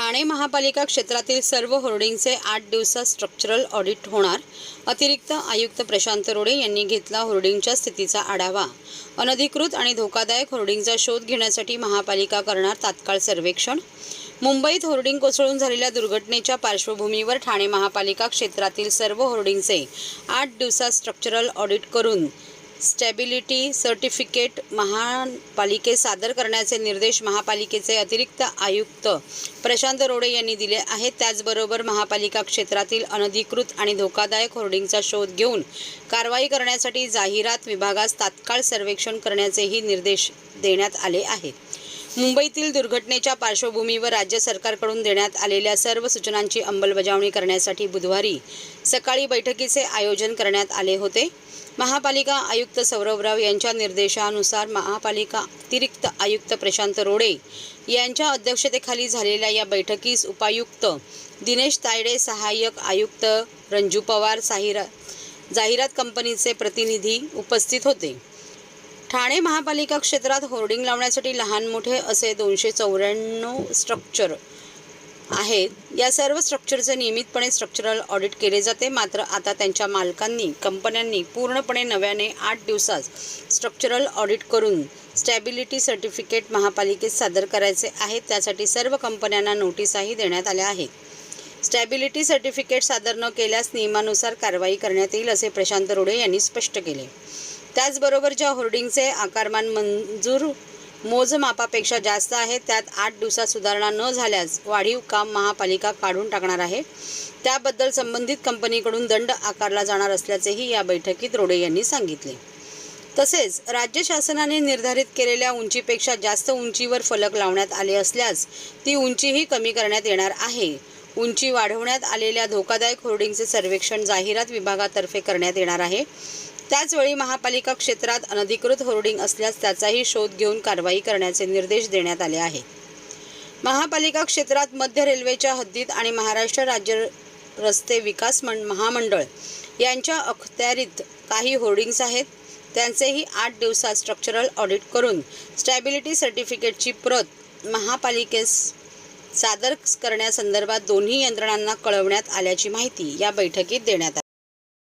ठाणे महापालिका क्षेत्रातील सर्व होर्डिंगचे 8 दिवसात स्ट्रक्चरल ऑडिट होणार। अतिरिक्त आयुक्त प्रशांत रोडे यांनी घेतला होर्डिंगच्या स्थितीचा आढावा। अनधिकृत आणि धोकादायक होर्डिंगचा शोध घेण्यासाठी महापालिका करणार तात्काळ सर्वेक्षण। मुंबईत होर्डिंग कोसळून झालेल्या दुर्घटनेच्या पार्श्वभूमीवर ठाणे महापालिका क्षेत्रातील सर्व होर्डिंगचे 8 दिवसात स्ट्रक्चरल ऑडिट करून स्टॅबिलिटी सर्टिफिकेट महापालिकेस सादर करण्याचे निर्देश महापालिकेचे अतिरिक्त आयुक्त प्रशांत रोडे यांनी दिले आहेत। त्याचबरोबर महापालिका क्षेत्रातील अनधिकृत आणि धोकादायक होर्डिंगचा शोध घेऊन कारवाई करण्यासाठी जाहिरात विभागास तात्काळ सर्वेक्षण करण्याचेही निर्देश देण्यात आले आहेत। मुंबईतील दुर्घटनेच्या पार्श्वभूमीवर राज्य सरकारकडून देण्यात आलेल्या सर्व सूचनांची अंमलबजावणी करण्यासाठी बुधवारी सकाळी बैठकीचे आयोजन करण्यात आले होते। महापालिका आयुक्त सौरभ राव यांच्या निर्देशानुसार महापालिका अतिरिक्त आयुक्त प्रशांत रोडे यांच्या अध्यक्षतेखाली झालेल्या या बैठकीस उपायुक्त दिनेश तायडे, सहाय्यक आयुक्त रंजू पवार, जाहिरात कंपनीचे प्रतिनिधी उपस्थित होते। ठाणे महापालिका क्षेत्रात होर्डिंग लावण्यासाठी लहान मोठे असे 294 स्ट्रक्चर आहेत। या सर्व स्ट्रक्चरचे नियमितपणे स्ट्रक्चरल ऑडिट केले जाते। मात्र आता त्यांच्या कंपन्यांनी पूर्णपणे नव्याने 8 दिवसात स्ट्रक्चरल ऑडिट करून स्टॅबिलिटी सर्टिफिकेट महापालिकेस सादर करायचे आहे। त्यासाठी सर्व कंपन्यांना नोटीसही देण्यात आल्या आहेत। स्टॅबिलिटी सर्टिफिकेट सादर न केल्यास नियमानुसार कारवाई करण्यात येईल असे प्रशांत रोडे यांनी स्पष्ट केले। त्याचबरोबर ज्या होर्डिंगचे आकारमान मंजूर मोजमापापेक्षा जास्त आहे त्यात 8 दिवसात सुधारणा न झाल्यास वाढीव काम महापालिका काढून टाकणार आहे। त्याबद्दल संबंधित कंपनीकडून दंड आकारला जाणार असल्याचेही या बैठकीत रोडे यांनी सांगितले। तसेच राज्य शासनाने निर्धारित केलेल्या उंचीपेक्षा जास्त उंचीवर फलक लावण्यात आले असल्यास ती उंचीही कमी करण्यात येणार आहे। उंची वाढवण्यात आलेल्या धोकादायक होर्डिंगचे सर्वेक्षण जाहिरात विभागातर्फे करण्यात येणार आहे। त्याचवेळी महापालिका क्षेत्रात अनधिकृत होर्डिंग असल्यास त्याचाही शोध घेऊन कारवाई करण्याचे निर्देश देण्यात आले आहेत। महापालिका क्षेत्रात मध्य रेल्वेच्या हद्दीत आणि महाराष्ट्र राज्य रस्ते विकास महामंडळ यांच्या अखत्यारीत काही होर्डिंग्स आहेत। त्यांचेही 8 दिवसात स्ट्रक्चरल ऑडिट करून स्टॅबिलिटी सर्टिफिकेटची प्रत महापालिकेस सादर करण्यासंदर्भात दोन्ही यंत्रणांना कळवण्यात आल्याची माहिती या बैठकीत देण्यात आली।